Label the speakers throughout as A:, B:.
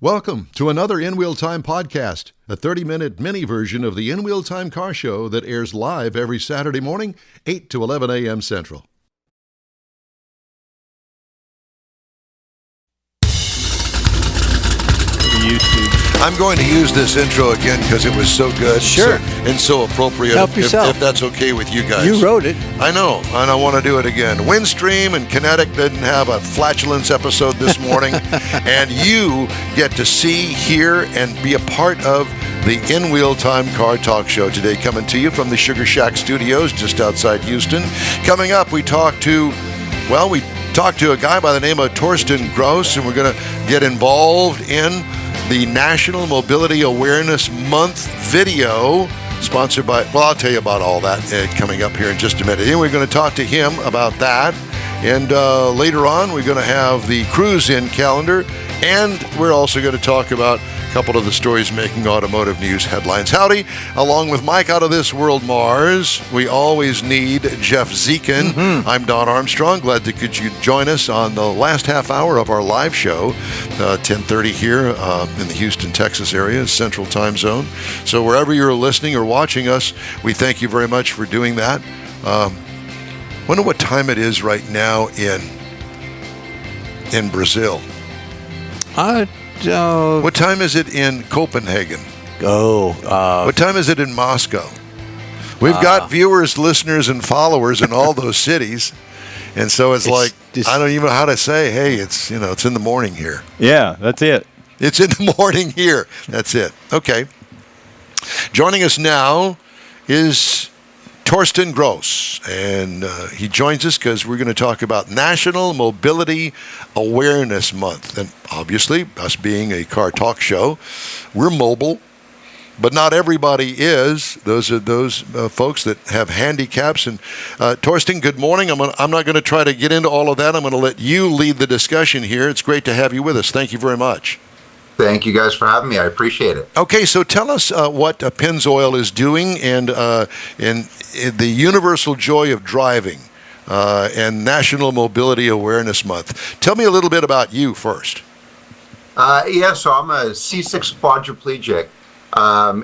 A: Welcome to another In Wheel Time podcast, a 30-minute mini version of the In Wheel Time car show that airs live every Saturday morning, 8 to 11 a.m. Central. I'm going to use this intro again because it was so good.
B: Sure.
A: And so appropriate.
B: Help yourself.
A: If that's okay with you guys.
B: You wrote it.
A: I know, and I want to do it again. Windstream and Kinetic didn't have a flatulence episode this morning, and you get to see, hear, and be a part of the In Wheel Time Car Talk Show today, coming to you from the Sugar Shack Studios just outside Houston. Coming up, we talk to a guy by the name of Torsten Gross, and we're going to get involved in the National Mobility Awareness Month video, sponsored by, well, I'll tell you about all that coming up here in just a minute. And we're going to talk to him about that. And later on, we're going to have the cruise-in calendar. And we're also going to talk about a couple of the stories making automotive news headlines. Howdy, along with Mike out of this world, Mars, we always need Jeff Zekin. Mm-hmm. I'm Don Armstrong. Glad that could you join us on the last half hour of our live show, 10:30 here in the Houston, Texas area, Central Time Zone. So wherever you're listening or watching us, we thank you very much for doing that. Wonder what time it is right now in Brazil. What time is it in Copenhagen? What time is it in Moscow? We've got viewers, listeners, and followers in all those cities, and so it's like I don't even know how to say. Hey, it's in the morning here.
C: Yeah, that's it.
A: It's in the morning here. That's it. Okay. Joining us now is Torsten Gross, and he joins us because we're going to talk about National Mobility Awareness Month. And obviously, us being a car talk show, we're mobile, but not everybody is. Those are those folks that have handicaps. And Torsten, good morning. I'm not going to try to get into all of that. I'm going to let you lead the discussion here. It's great to have you with us. Thank you very much.
D: Thank you guys for having me. I appreciate it.
A: Okay, so tell us what Pennzoil is doing and in the Universal Joy of Driving and National Mobility Awareness Month. Tell me a little bit about you first.
D: So I'm a C6 quadriplegic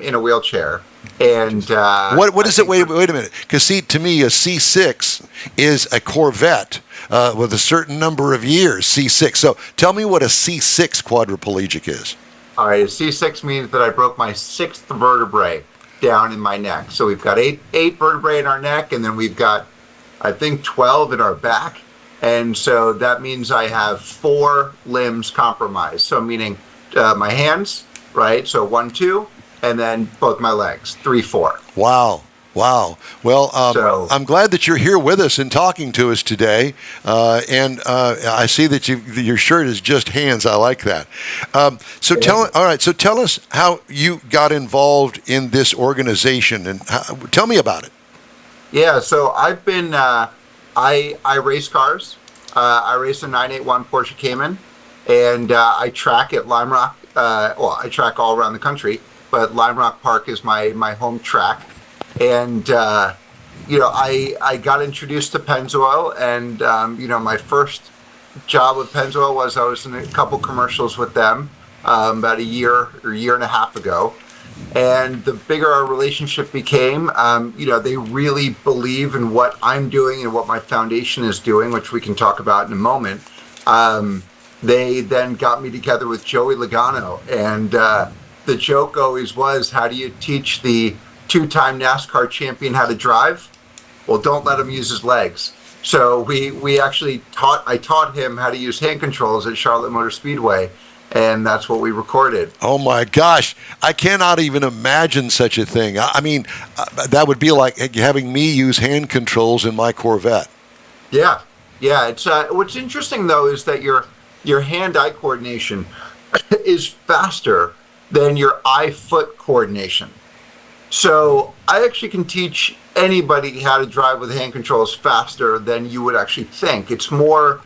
D: in a wheelchair. And
A: what is it? Wait a minute. Because to me, a C6 is a Corvette with a certain number of years, C6. So tell me what a C6 quadriplegic is.
D: All right, a C6 means that I broke my sixth vertebrae down in my neck. So we've got eight vertebrae in our neck, and then we've got, I think, 12 in our back. And so that means I have 4 limbs compromised. So meaning my hands, right? So 1, 2. And then both my legs, 3, 4.
A: Wow. Well, I'm glad that you're here with us and talking to us today. And I see that your shirt is just hands. I like that. So tell us how you got involved in this organization and tell me about it.
D: Yeah. So I've been I race cars. I race a 981 Porsche Cayman, and I track at Lime Rock. I track all around the country. But Lime Rock Park is my home track, and I got introduced to Pennzoil, and my first job with Pennzoil was I was in a couple commercials with them about a year and a half ago, and the bigger our relationship became, they really believe in what I'm doing and what my foundation is doing, which we can talk about in a moment. They then got me together with Joey Logano, and the joke always was, how do you teach the 2-time NASCAR champion how to drive? Well, don't let him use his legs. So we actually I taught him how to use hand controls at Charlotte Motor Speedway, and that's what we recorded.
A: Oh my gosh, I cannot even imagine such a thing. I mean, that would be like having me use hand controls in my Corvette.
D: Yeah. It's what's interesting though is that your hand-eye coordination is faster than your eye-foot coordination. So I actually can teach anybody how to drive with hand controls faster than you would actually think. It's more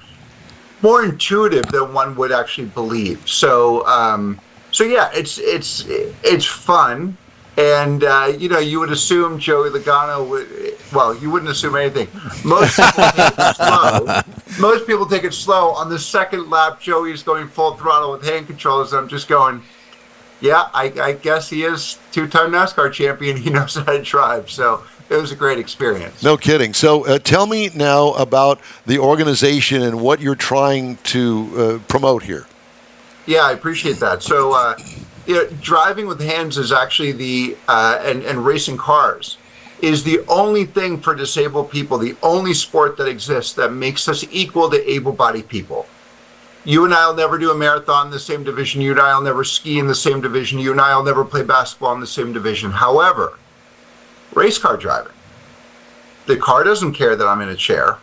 D: intuitive than one would actually believe. So yeah, it's fun, And, you would assume Joey Logano you wouldn't assume anything. Most people take it slow. On the second lap, Joey's going full throttle with hand controls. I'm just going, yeah, I guess he is two-time NASCAR champion. He knows how to drive. So it was a great experience.
A: No kidding. So tell me now about the organization and what you're trying to promote here.
D: Yeah, I appreciate that. So, driving with hands is actually and racing cars is the only thing for disabled people, the only sport that exists that makes us equal to able-bodied people. You and I will never do a marathon in the same division. You and I will never ski in the same division. You and I will never play basketball in the same division. However, race car driving, the car doesn't care that I'm in a chair.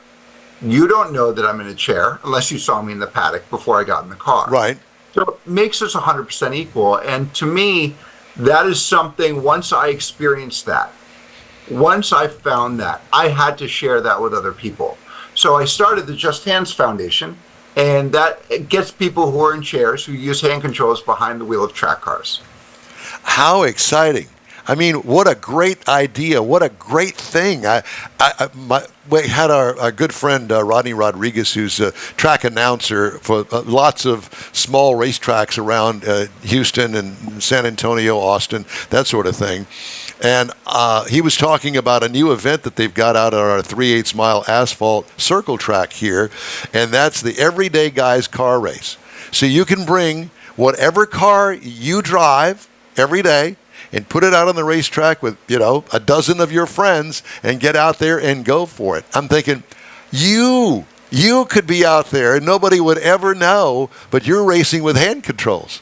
D: You don't know that I'm in a chair unless you saw me in the paddock before I got in the car.
A: Right.
D: So it makes us 100% equal. And to me, that is something, once I experienced that, once I found that, I had to share that with other people. So I started the Just Hands Foundation, and that gets people who are in chairs who use hand controls behind the wheel of track cars.
A: How exciting. I mean, what a great idea. What a great thing. We had our good friend Rodney Rodriguez, who's a track announcer for lots of small racetracks around Houston and San Antonio, Austin, that sort of thing. And he was talking about a new event that they've got out on our 3/8 mile asphalt circle track here, and that's the Everyday Guys car race. So you can bring whatever car you drive every day and put it out on the racetrack with, a dozen of your friends and get out there and go for it. I'm thinking, you could be out there and nobody would ever know, but you're racing with hand controls.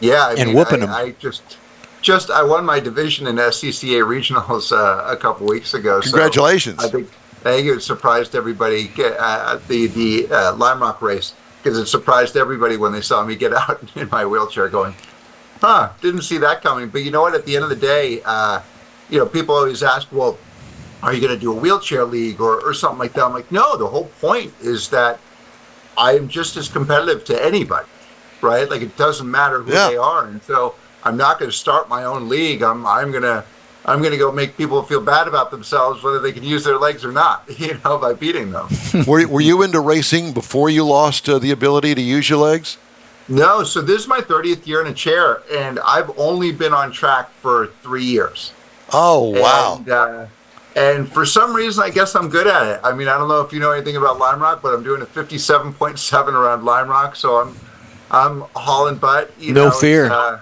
D: Yeah,
B: whooping them.
D: I won my division in SCCA regionals a couple weeks ago.
A: Congratulations.
D: So I think it surprised everybody at the Lime Rock race, because it surprised everybody when they saw me get out in my wheelchair going, didn't see that coming. But you know what? At the end of the day, people always ask, well, are you going to do a wheelchair league or something like that? I'm like, no, the whole point is that I am just as competitive to anybody, right? Like, it doesn't matter who they are. And so I'm not going to start my own league. I'm going to go make people feel bad about themselves, whether they can use their legs or not, by beating them.
A: Were you into racing before you lost the ability to use your legs?
D: No, so this is my 30th year in a chair, and I've only been on track for 3 years.
A: Oh, wow.
D: And for some reason, I guess I'm good at it. I mean, I don't know if you know anything about Lime Rock, but I'm doing a 57.7 around Lime Rock, so I'm hauling butt.
B: No fear.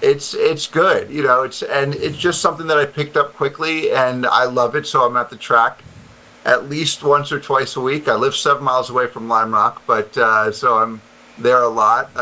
D: It's good, it's just something that I picked up quickly, and I love it. So I'm at the track at least once or twice a week. I live 7 miles away from Lime Rock, but so I'm there a lot.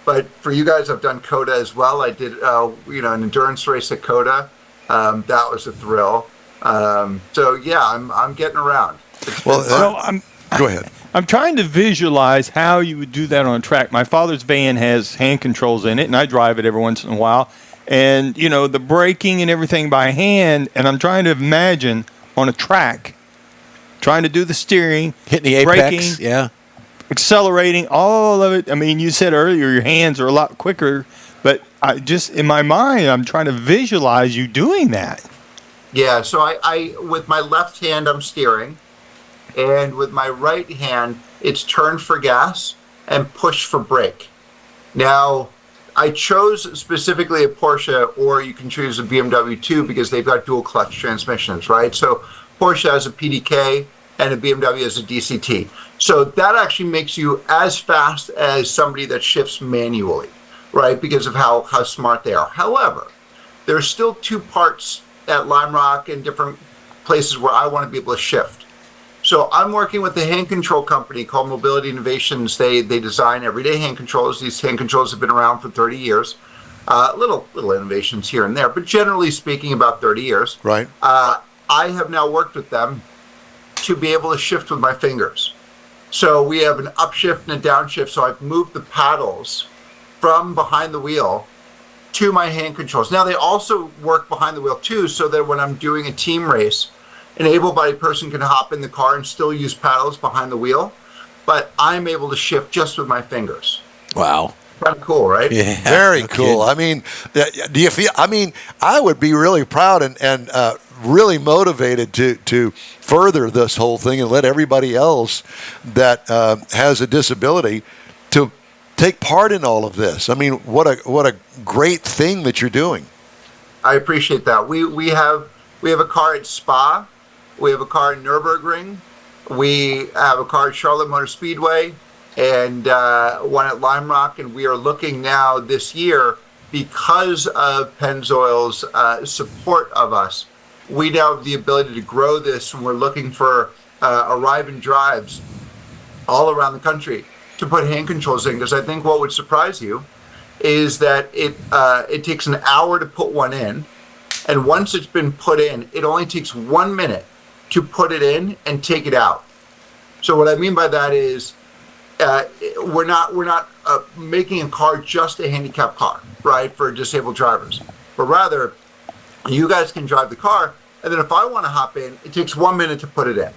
D: But for you guys, I've done COTA as well. I did, an endurance race at COTA. That was a thrill. So yeah, I'm getting around.
A: Go ahead.
C: I'm trying to visualize how you would do that on a track. My father's van has hand controls in it, and I drive it every once in a while. And, the braking and everything by hand, and I'm trying to imagine on a track, trying to do the steering,
B: hitting the apex,
C: braking, accelerating, all of it. I mean, you said earlier your hands are a lot quicker, but in my mind, I'm trying to visualize you doing that.
D: Yeah, so I with my left hand, I'm steering. And with my right hand, it's turn for gas and push for brake. Now, I chose specifically a Porsche, or you can choose a BMW too, because they've got dual clutch transmissions, right? So Porsche has a PDK and a BMW has a DCT. So that actually makes you as fast as somebody that shifts manually, right? Because of how smart they are. However, there's still two parts at Lime Rock and different places where I want to be able to shift. So I'm working with a hand control company called Mobility Innovations. They design everyday hand controls. These hand controls have been around for 30 years. Little innovations here and there, but generally speaking, about 30 years.
A: Right.
D: I have now worked with them to be able to shift with my fingers. So we have an upshift and a downshift. So I've moved the paddles from behind the wheel to my hand controls. Now they also work behind the wheel too, so that when I'm doing a team race, an able-bodied person can hop in the car and still use paddles behind the wheel, but I'm able to shift just with my fingers.
B: Wow.
D: Kind of cool, right?
B: Yeah.
A: Very cool. I mean, do you feel? I mean, I would be really proud and really motivated to further this whole thing and let everybody else that has a disability to take part in all of this. I mean, what a great thing that you're doing.
D: I appreciate that. We have a car at Spa, we have a car at Nürburgring, we have a car at Charlotte Motor Speedway, and one at Lime Rock, and we are looking now this year, because of Pennzoil's support of us, we now have the ability to grow this, and we're looking for arrive and drives all around the country to put hand controls in, because I think what would surprise you is that it takes an hour to put one in, and once it's been put in, it only takes 1 minute to put it in and take it out. So what I mean by that is we're not making a car just a handicapped car, right, for disabled drivers, but rather you guys can drive the car, and then if I want to hop in, it takes 1 minute to put it in.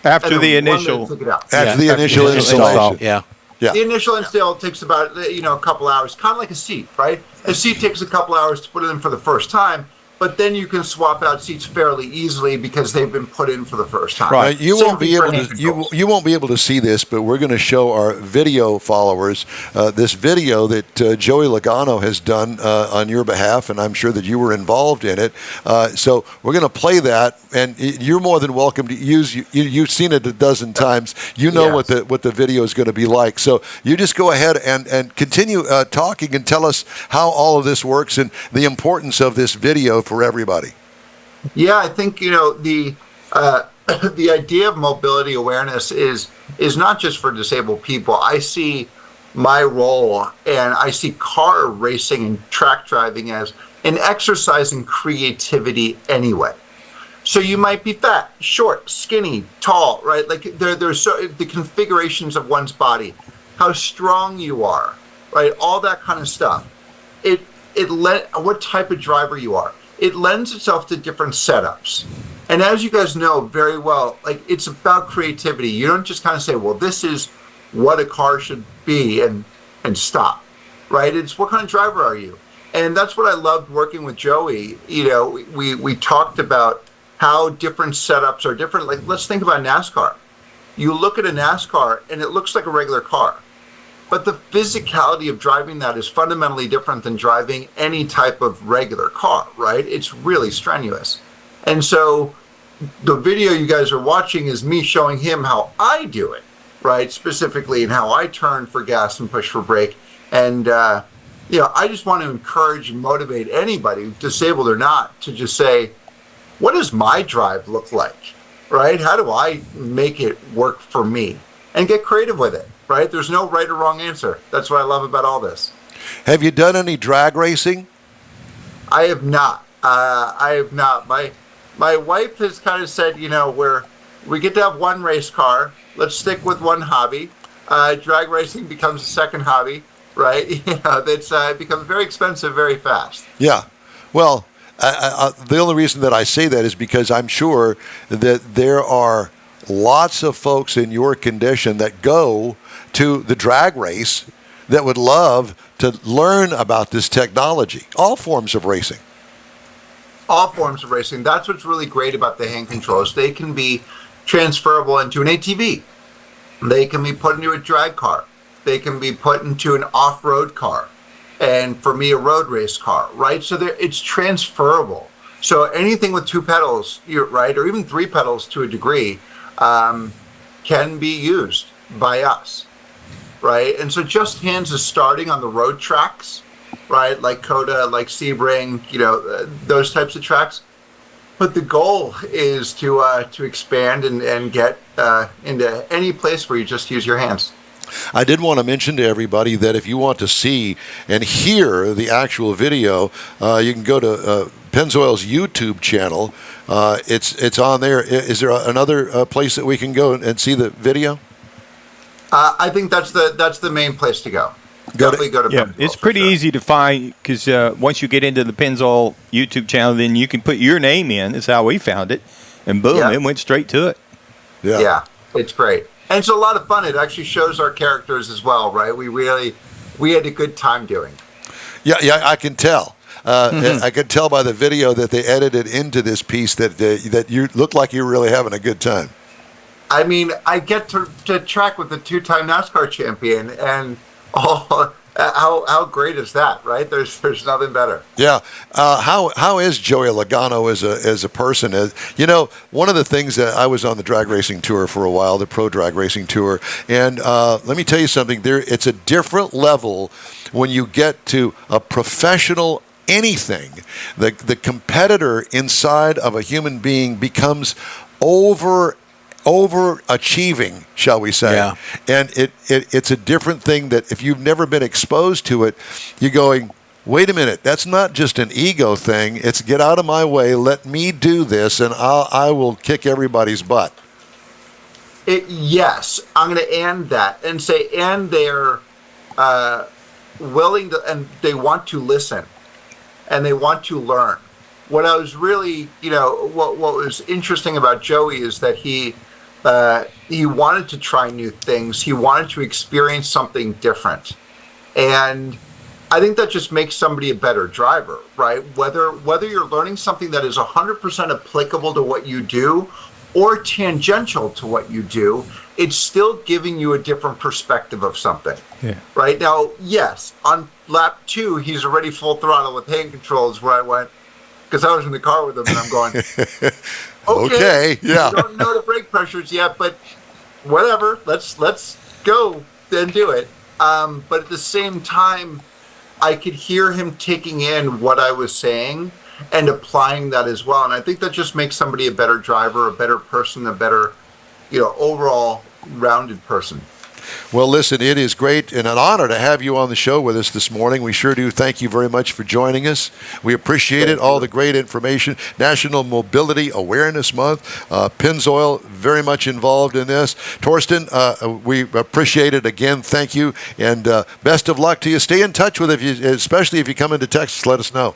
C: After the initial,
A: after the initial installation.
B: Yeah.
A: Yeah.
D: The initial install takes about a couple hours, kind of like a seat, right? A seat takes a couple hours to put it in for the first time, but then you can swap out seats fairly easily because they've been put in for the first time.
A: Right. You
D: Same
A: won't be
D: thing for
A: able
D: hand
A: to
D: controls.
A: you won't be able to see this, but we're going to show our video followers this video that Joey Logano has done on your behalf, and I'm sure that you were involved in it. So we're going to play that, and you're more than welcome to use. You've seen it a dozen times. You know
D: Yes.
A: what the video is going to be like. So you just go ahead and continue talking and tell us how all of this works and the importance of this video for everybody.
D: Yeah, I think the idea of mobility awareness is not just for disabled people. I see my role, and I see car racing and track driving as an exercise in creativity anyway. So you might be fat, short, skinny, tall, right? Like there's the configurations of one's body, how strong you are, right? All that kind of stuff. What type of driver you are. It lends itself to different setups. And as you guys know very well, like, it's about creativity. You don't just kind of say, well, this is what a car should be and stop, right? It's what kind of driver are you? And that's what I loved working with Joey. We talked about how different setups are different. Like, let's think about NASCAR. You look at a NASCAR and it looks like a regular car. But the physicality of driving that is fundamentally different than driving any type of regular car, right? It's really strenuous. And so the video you guys are watching is me showing him how I do it, right? Specifically, and how I turn for gas and push for brake. And, I just want to encourage and motivate anybody, disabled or not, to just say, what does my drive look like, right? How do I make it work for me? And get creative with it. Right? There's no right or wrong answer. That's what I love about all this.
A: Have you done any drag racing?
D: I have not. My wife has kind of said, we get to have one race car. Let's stick with one hobby. Drag racing becomes a second hobby, right? It becomes very expensive very fast.
A: Yeah. Well, the only reason that I say that is because I'm sure that there are lots of folks in your condition that go to the drag race that would love to learn about this technology. All forms of racing.
D: All forms of racing. That's what's really great about the hand controls. They can be transferable into an ATV. They can be put into a drag car. They can be put into an off-road car. And for me, a road race car, right? So it's transferable. So anything with two pedals, right, or even three pedals to a degree, can be used by us, right? And so Just Hands is starting on the road tracks, right? Like Coda, like Sebring, those types of tracks. But the goal is to expand and get into any place where you just use your hands.
A: I did want to mention to everybody that if you want to see and hear the actual video, you can go to Pennzoil's YouTube channel. It's on there. Is there another place that we can go and see the video?
D: I think that's the main place to go. Definitely go to
C: yeah,
D: Pennzoil.
C: it's pretty easy to find because once you get into the Pennzoil YouTube channel, then you can put your name in. Is how we found it, and boom, it went straight to it.
D: Yeah, it's great. And it's a lot of fun. It actually shows our characters as well, right? We really we had a good time doing.
A: Yeah, I can tell. I could tell by the video that they edited into this piece that you look like you're really having a good time.
D: I mean, I get to track with the 2-time NASCAR champion, and how great is that, right? There's nothing better.
A: Yeah. How is Joey Logano as a person? You know, one of the things that I was on the drag racing tour for a while, the pro drag racing tour, and let me tell you something. It's a different level when you get to a professional anything. The competitor inside of a human being becomes overachieving, shall we say.
B: Yeah.
A: And it's a different thing that if you've never been exposed to it, you're going, wait a minute, that's not just an ego thing. It's get out of my way, let me do this, and I will kick everybody's butt.
D: Yes, I'm going to end that and say, and they're willing to, and they want to listen, and they want to learn. What I was really, what was interesting about Joey is that he wanted to try new things. He wanted to experience something different. And I think that just makes somebody a better driver, right? Whether you're learning something that is 100% applicable to what you do or tangential to what you do, it's still giving you a different perspective of something.
C: Yeah.
D: Right? Now, yes, on lap 2, he's already full throttle with hand controls where I went, because I was in the car with him, and I'm going, okay,
A: yeah.
D: You don't know the brake pressures yet, but whatever, let's go and do it. But at the same time, I could hear him taking in what I was saying and applying that as well. And I think that just makes somebody a better driver, a better person, a better, overall rounded person.
A: Well, listen, it is great and an honor to have you on the show with us this morning. We sure do. Thank you very much for joining us. We appreciate it, all the great information. National Mobility Awareness Month. Pennzoil, very much involved in this. Torsten, we appreciate it again. Thank you, and best of luck to you. Stay in touch with us, especially if you come into Texas. Let us know.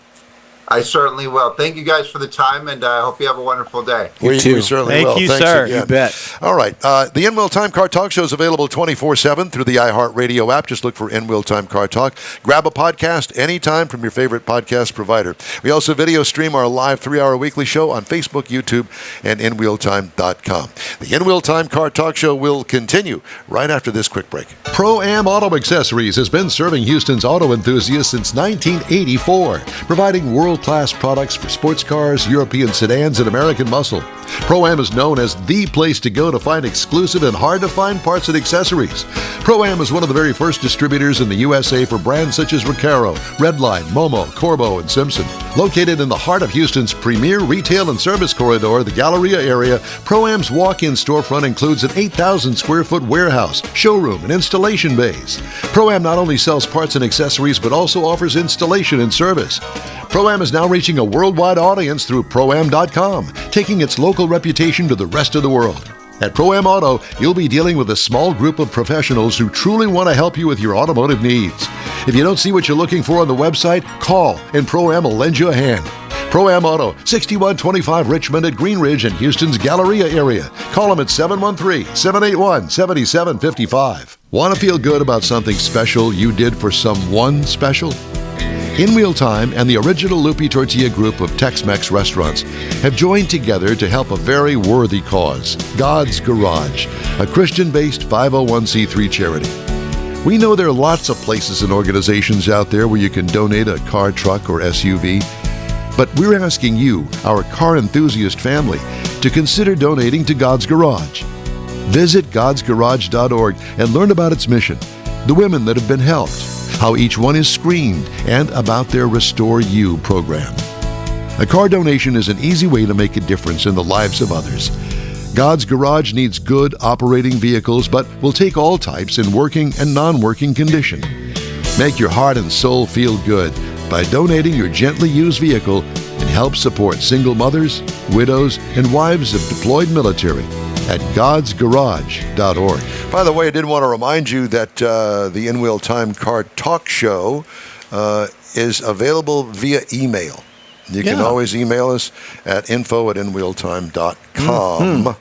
D: I certainly will. Thank you guys for the time, and I hope you have a wonderful day.
A: We certainly will.
C: Thank you,
A: Thanks
C: sir.
A: again.
B: You bet.
A: All right. The In-Wheel Time Car Talk Show is available 24/7 through the iHeartRadio app. Just look for In-Wheel Time Car Talk. Grab a podcast anytime from your favorite podcast provider. We also video stream our live 3-hour weekly show on Facebook, YouTube, and InWheelTime.com. The In-Wheel Time Car Talk Show will continue right after this quick break. ProAm Auto Accessories has been serving Houston's auto enthusiasts since 1984, providing world-class products for sports cars, European sedans, and American muscle. ProAm is known as the place to go to find exclusive and hard-to-find parts and accessories. ProAm is one of the very first distributors in the USA for brands such as Recaro, Redline, Momo, Corbo, and Simpson. Located in the heart of Houston's premier retail and service corridor, the Galleria area, ProAm's walk-in storefront includes an 8,000-square-foot warehouse, showroom, and installation bays. ProAm not only sells parts and accessories, but also offers installation and service. ProAm is now reaching a worldwide audience through ProAm.com, taking its local reputation to the rest of the world. At ProAm Auto, you'll be dealing with a small group of professionals who truly want to help you with your automotive needs. If you don't see what you're looking for on the website, call and ProAm will lend you a hand. ProAm Auto, 6125 Richmond at Green Ridge in Houston's Galleria area. Call them at 713-781-7755. Want to feel good about something special you did for someone special? In-Wheel Time and the original Lupi Tortilla group of Tex-Mex restaurants have joined together to help a very worthy cause, God's Garage, a Christian-based 501c3 charity. We know there are lots of places and organizations out there where you can donate a car, truck, or SUV, but we're asking you, our car enthusiast family, to consider donating to God's Garage. Visit godsgarage.org and learn about its mission, the women that have been helped, how each one is screened, and about their Restore You program. A car donation is an easy way to make a difference in the lives of others. God's Garage needs good operating vehicles, but will take all types in working and non-working condition. Make your heart and soul feel good by donating your gently used vehicle and help support single mothers, widows, and wives of deployed military at godsgarage.org. By the way, I did want to remind you that the In-Wheel Time Car Talk Show is available via email. You can always email us at info@inwheeltime.com.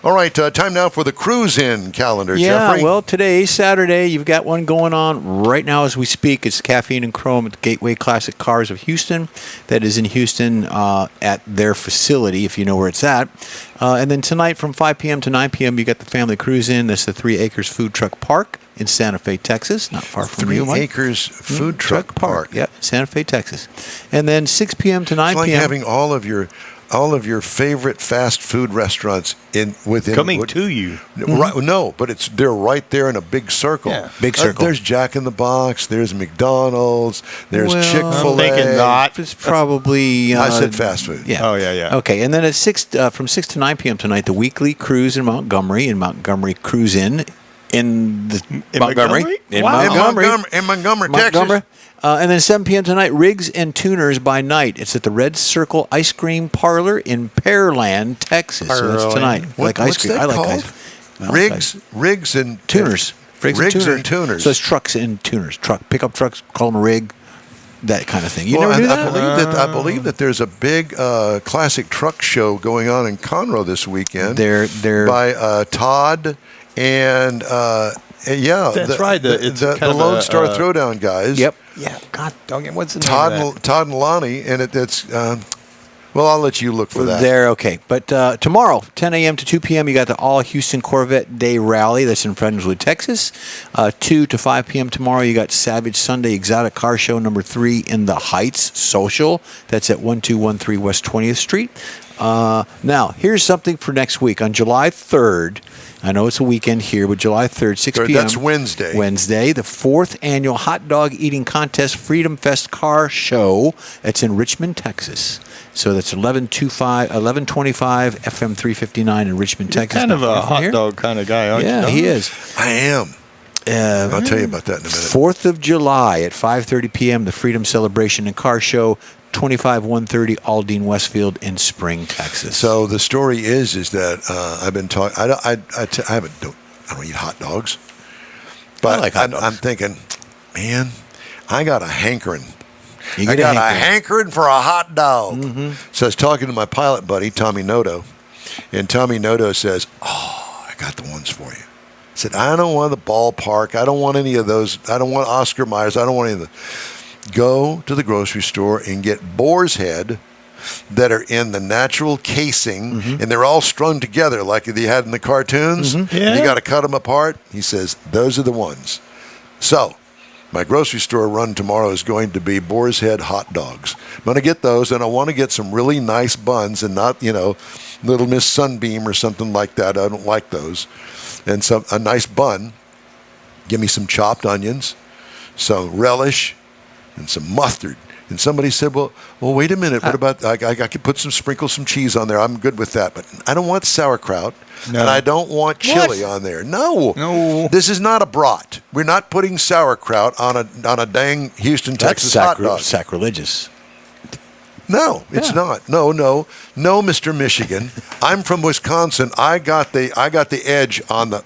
A: All right, time now for the cruise-in calendar,
B: Yeah,
A: Jeffrey.
B: well, today's Saturday. You've got one going on right now as we speak. It's Caffeine and Chrome at the Gateway Classic Cars of Houston. That is in Houston at their facility, if you know where it's at. And then tonight from 5 p.m. to 9 p.m., you got the Family Cruise-In. That's the 3 Acres Food Truck Park in Santa Fe, Texas. Not far from
A: 3
B: you, Mike.
A: Acres Food Truck Park.
B: Yep, Santa Fe, Texas. And then 6 p.m. to 9
A: It's like
B: p.m.
A: having all of your favorite fast food restaurants within
C: Coming to you.
A: Right, no, but they're right there in a big circle.
C: Yeah.
B: Big circle.
A: There's Jack in the Box. There's McDonald's. There's
B: Well,
A: Chick-fil-A.
C: I'm thinking not.
B: It's probably.
A: I said fast food.
B: Yeah.
C: Oh, yeah.
B: Okay, and then at from 6 to 9 p.m. tonight, the weekly cruise in Montgomery Cruise In Montgomery.
C: Montgomery? Wow.
A: In Montgomery, Texas.
B: And then 7 p.m. tonight, Rigs and Tuners by Night. It's at the Red Circle Ice Cream Parlor in Pearland, Texas. So that's tonight.
A: What's
B: ice cream.
A: that
B: I like
A: called?
B: ice cream.
A: Rigs and
B: Tuners.
A: Rigs and Tuners.
B: So it's trucks and tuners. Pickup trucks, call them a rig, that kind of thing. You
A: Well,
B: never do that?
A: I believe that there's a big classic truck show going on in Conroe this weekend.
B: They're
A: by Todd and
C: That's right. It's
A: the
C: kind of
A: Lone
C: a,
A: Star Throwdown guys.
B: Yep.
C: Yeah, God dang it. What's the
A: Todd
C: name of
A: and, Todd and Lonnie, and it's well, I'll let you look for that.
B: They're okay. But tomorrow, 10 a.m. to 2 p.m., you got the All-Houston Corvette Day Rally. That's in Friendswood, Texas. 2 to 5 p.m. tomorrow, you got Savage Sunday Exotic Car Show number 3 in the Heights Social. That's at 1213 West 20th Street. Now, here's something for next week. On July 3rd, I know it's a weekend here, but July 3rd, 6 p.m.
A: That's Wednesday.
B: Wednesday, the 4th annual Hot Dog Eating Contest Freedom Fest Car Show. It's in Richmond, Texas. So that's 1125 FM 359 in Richmond,
C: You're
B: Texas.
C: kind of
B: Not
C: a
B: far from
C: hot
B: here.
C: dog kind of guy, aren't you?
B: Yeah, he is.
A: I am. I'll tell you about that in a minute.
B: 4th of July at 5:30 p.m., the Freedom Celebration and Car Show, 25130 Aldine Westfield in Spring, Texas.
A: So the story is that I've been talking. I don't eat hot dogs, but
B: I like hot dogs.
A: I'm thinking, man, I got a hankering.
B: You
A: I
B: get a
A: got a
B: hankering.
A: hankering for a hot dog. So I was talking to my pilot buddy, Tommy Noto, and Tommy Noto says, "Oh, I got the ones for you." I said, "I don't want the ballpark. I don't want any of those. I don't want Oscar Myers. I don't want any of the." Go to the grocery store and get boar's head that are in the natural casing, and they're all strung together like they had in the cartoons.
C: Yeah.
A: You got to cut them apart. He says, those are the ones. So my grocery store run tomorrow is going to be boar's head hot dogs. I'm going to get those, and I want to get some really nice buns and not, Little Miss Sunbeam or something like that. I don't like those. And a nice bun. Give me some chopped onions, some relish, and some mustard. And somebody said, well, wait a minute. What about, I could sprinkle some cheese on there. I'm good with that. But I don't want sauerkraut.
C: No.
A: And I don't want chili on there. No.
C: No.
A: This is not a brat. We're not putting sauerkraut on a dang Houston, Texas hot dog.
B: Sacrilegious.
A: No, it's not. No, Mr. Michigan. I'm from Wisconsin. I got the edge on the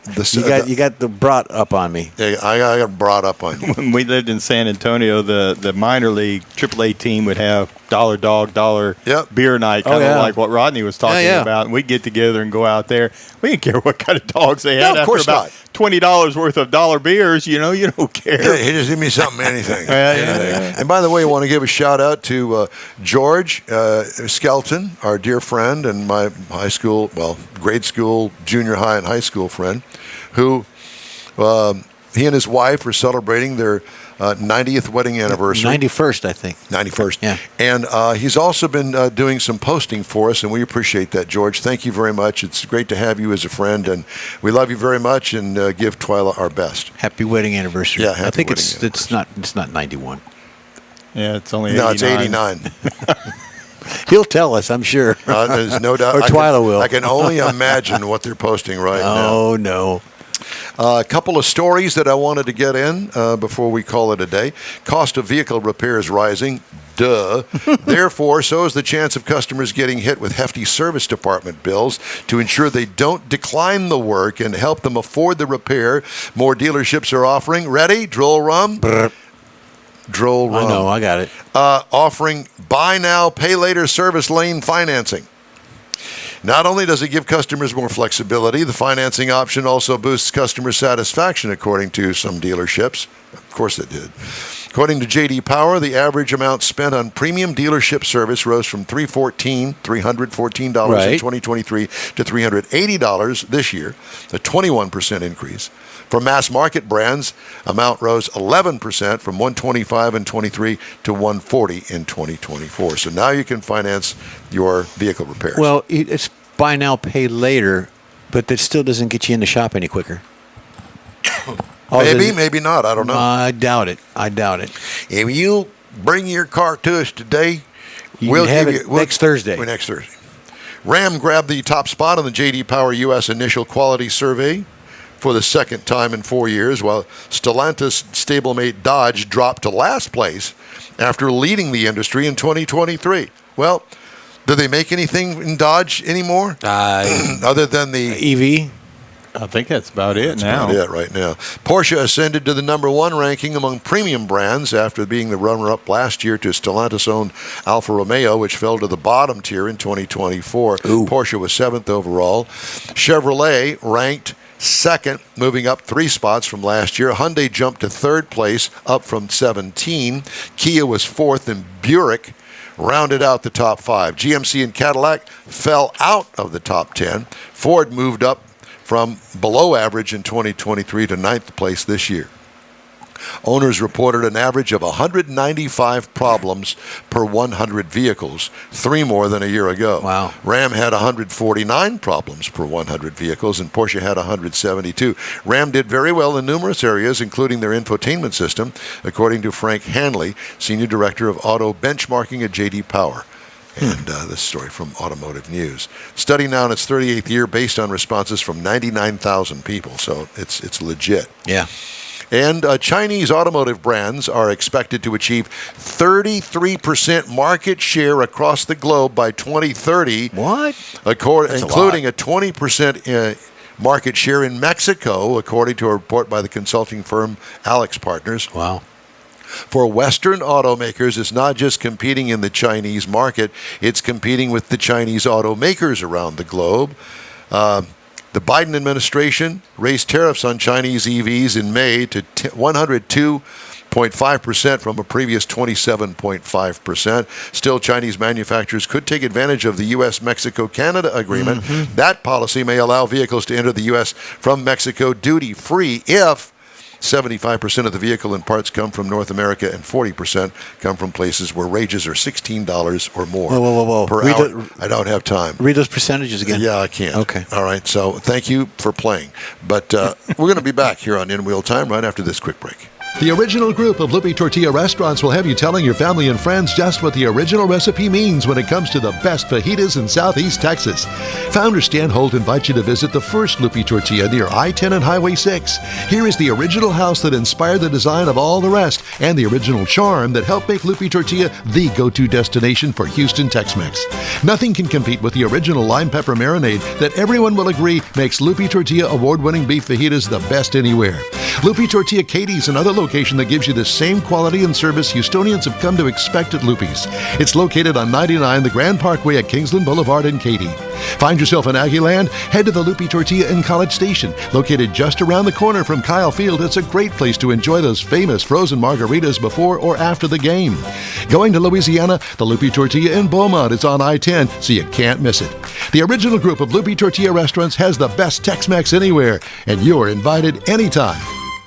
B: You got the brought up on me.
A: I got brought up on you.
C: When we lived in San Antonio, the minor league AAA team would have dollar dog, dollar
A: Yep.
C: beer night, kind of
B: yeah.
C: like what Rodney was talking
B: Yeah.
C: about. And we'd get together and go out there. We didn't care what kind of dogs they had.
A: No, of
C: After
A: course
C: about
A: not.
C: $20 worth of dollar beers, you don't care.
A: Yeah, he just give me something, anything.
C: Yeah.
A: And by the way, I want to give a shout out to George Skelton, our dear friend, and my grade school, junior high, and high school friend, who he and his wife are celebrating their 90th wedding anniversary.
B: 91st, I think.
A: 91st.
B: Yeah.
A: And he's also been doing some posting for us, and we appreciate that, George. Thank you very much. It's great to have you as a friend, and we love you very much, and give Twyla our best.
B: Happy wedding anniversary.
A: Yeah,
B: I
A: happy
B: think
A: wedding
B: it's not 91.
C: Yeah, it's only 89.
A: No, it's 89.
B: He'll tell us, I'm sure.
A: There's no doubt.
B: Or Twyla will.
A: I can only imagine what they're posting right now.
B: Oh, no.
A: A couple of stories that I wanted to get in before we call it a day. Cost of vehicle repair is rising. Duh. Therefore, so is the chance of customers getting hit with hefty service department bills. To ensure they don't decline the work and help them afford the repair, more dealerships are offering, ready? Droll rum? Droll rum.
B: I know, I got it.
A: Offering buy now, pay later service lane financing. Not only does it give customers more flexibility, the financing option also boosts customer satisfaction, according to some dealerships. Of course it did. According to J.D. Power, the average amount spent on premium dealership service rose from $314 in 2023 to $380 this year, a 21% increase. For mass market brands, amount rose 11% from $125 in 23 to $140 in 2024. So now you can finance your vehicle repairs.
B: Well, it's buy now, pay later, but that still doesn't get you in the shop any quicker.
A: Maybe not. I don't know.
B: I doubt it.
A: If you bring your car to us today,
B: we'll have it next Thursday.
A: Next Thursday. Ram grabbed the top spot on the J.D. Power U.S. Initial Quality Survey for the second time in 4 years, while Stellantis stablemate Dodge dropped to last place after leading the industry in 2023. Well, do they make anything in Dodge anymore? Other than the
B: EV?
C: I think that's about it now.
A: That's about it right now. Porsche ascended to the number one ranking among premium brands after being the runner-up last year to Stellantis-owned Alfa Romeo, which fell to the bottom tier in 2024.
B: Ooh.
A: Porsche was 7th overall. Chevrolet ranked second, moving up 3 spots from last year. Hyundai jumped to 3rd place, up from 17. Kia was 4th, and Buick rounded out the top 5. GMC and Cadillac fell out of the top 10. Ford moved up from below average in 2023 to 9th place this year. Owners reported an average of 195 problems per 100 vehicles, 3 more than a year ago.
B: Wow.
A: Ram had 149 problems per 100 vehicles, and Porsche had 172. Ram did very well in numerous areas, including their infotainment system, according to Frank Hanley, Senior Director of Auto Benchmarking at J.D. Power. And this story from Automotive News. Study now in its 38th year based on responses from 99,000 people, so it's legit.
B: Yeah.
A: And Chinese automotive brands are expected to achieve 33% market share across the globe by 2030.
B: What?
A: Including a 20% market share in Mexico, according to a report by the consulting firm Alex Partners.
B: Wow.
A: For Western automakers, it's not just competing in the Chinese market, it's competing with the Chinese automakers around the globe. The Biden administration raised tariffs on Chinese EVs in May to 102.5% from a previous 27.5%. Still, Chinese manufacturers could take advantage of the U.S.-Mexico-Canada agreement. Mm-hmm. That policy may allow vehicles to enter the U.S. from Mexico duty-free if 75% of the vehicle and parts come from North America and 40% come from places where wages are $16 or more
B: whoa.
A: per hour. I don't have time.
B: Read those percentages again.
A: Yeah, I can't.
B: Okay.
A: All right, so thank you for playing. But we're going to be back here on In Wheel Time right after this quick break.
E: The original group of Lupi Tortilla restaurants will have you telling your family and friends just what the original recipe means when it comes to the best fajitas in Southeast Texas. Founder Stan Holt invites you to visit the first Lupi Tortilla near I-10 and Highway 6. Here is the original house that inspired the design of all the rest and the original charm that helped make Lupi Tortilla the go-to destination for Houston Tex-Mex. Nothing can compete with the original lime pepper marinade that everyone will agree makes Lupi Tortilla award-winning beef fajitas the best anywhere. Lupi Tortilla Katie's another location that gives you the same quality and service Houstonians have come to expect at Lupi's. It's located on 99 the Grand Parkway at Kingsland Boulevard in Katy. Find yourself in Aggieland? Head to the Lupi Tortilla in College Station. Located just around the corner from Kyle Field, it's a great place to enjoy those famous frozen margaritas before or after the game. Going to Louisiana? The Lupi Tortilla in Beaumont is on I-10, so you can't miss it. The original group of Lupi Tortilla restaurants has the best Tex-Mex anywhere, and you're invited anytime.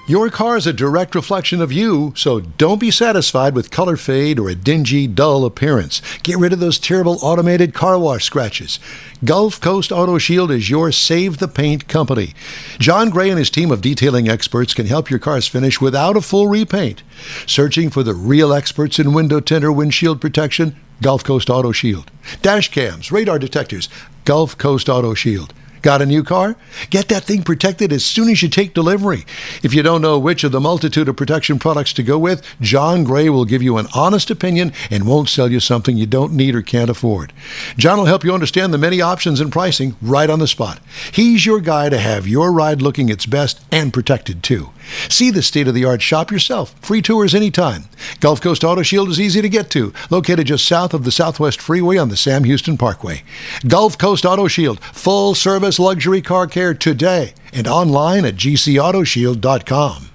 E: Your car is a direct reflection of you, so don't be satisfied with color fade or a dingy, dull appearance. Get rid of those terrible automated car wash scratches. Gulf Coast Auto Shield is your Save the Paint company. John Gray and his team of detailing experts can help your cars finish without a full repaint. Searching for the real experts in window tint or windshield protection? Gulf Coast Auto Shield. Dash cams, radar detectors? Gulf Coast Auto Shield. Got a new car? Get that thing protected as soon as you take delivery. If you don't know which of the multitude of protection products to go with, John Gray will give you an honest opinion and won't sell you something you don't need or can't afford. John will help you understand the many options and pricing right on the spot. He's your guy to have your ride looking its best and protected too. See the state-of-the-art shop yourself. Free tours anytime. Gulf Coast Auto Shield is easy to get to, located just south of the Southwest Freeway on the Sam Houston Parkway. Gulf Coast Auto Shield, full-service luxury car care today, and online at gcautoshield.com.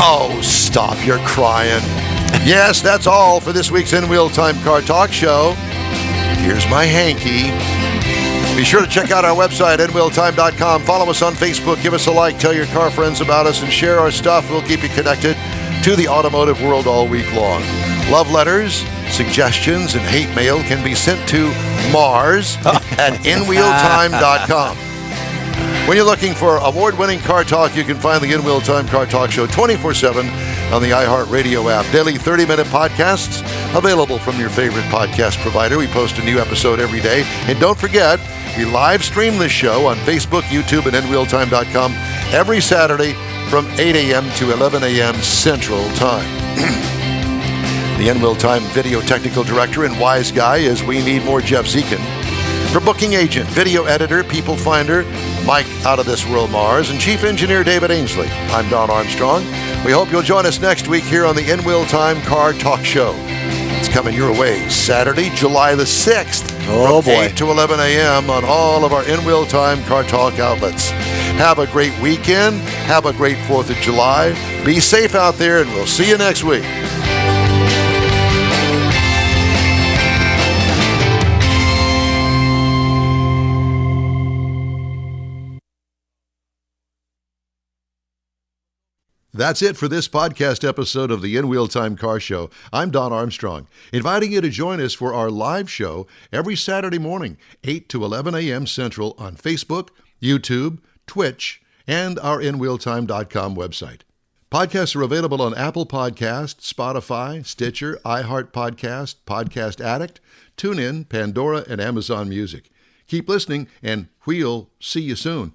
A: Oh, stop your crying. Yes, that's all for this week's In Wheel Time Car Talk Show. Here's my hanky. Be sure to check out our website, inwheeltime.com. Follow us on Facebook. Give us a like. Tell your car friends about us and share our stuff. We'll keep you connected to the automotive world all week long. Love letters, suggestions, and hate mail can be sent to Mars at inwheeltime.com. When you're looking for award-winning car talk, you can find the In Wheel Time Car Talk Show 24/7 on the iHeartRadio app. Daily 30-minute podcasts available from your favorite podcast provider. We post a new episode every day. And don't forget, we live stream this show on Facebook, YouTube, and inwheeltime.com every Saturday from 8 a.m. to 11 a.m. Central Time. The In Wheel Time Video Technical Director and Wise Guy is We Need More Jeff Zekin. For booking agent, video editor, people finder, Mike Out of This World Mars, and Chief Engineer David Ainsley, I'm Don Armstrong. We hope you'll join us next week here on the In Wheel Time Car Talk Show. It's coming your way Saturday, July the 6th from 8 to 11 a.m. on all of our In Wheel Time Car Talk outlets. Have a great weekend. Have a great 4th of July. Be safe out there, and we'll see you next week.
E: That's it for this podcast episode of the In Wheel Time Car Show. I'm Don Armstrong, inviting you to join us for our live show every Saturday morning, 8 to 11 a.m. Central on Facebook, YouTube, Twitch, and our InWheelTime.com website. Podcasts are available on Apple Podcasts, Spotify, Stitcher, iHeart Podcast, Podcast Addict, TuneIn, Pandora, and Amazon Music. Keep listening, and we'll see you soon.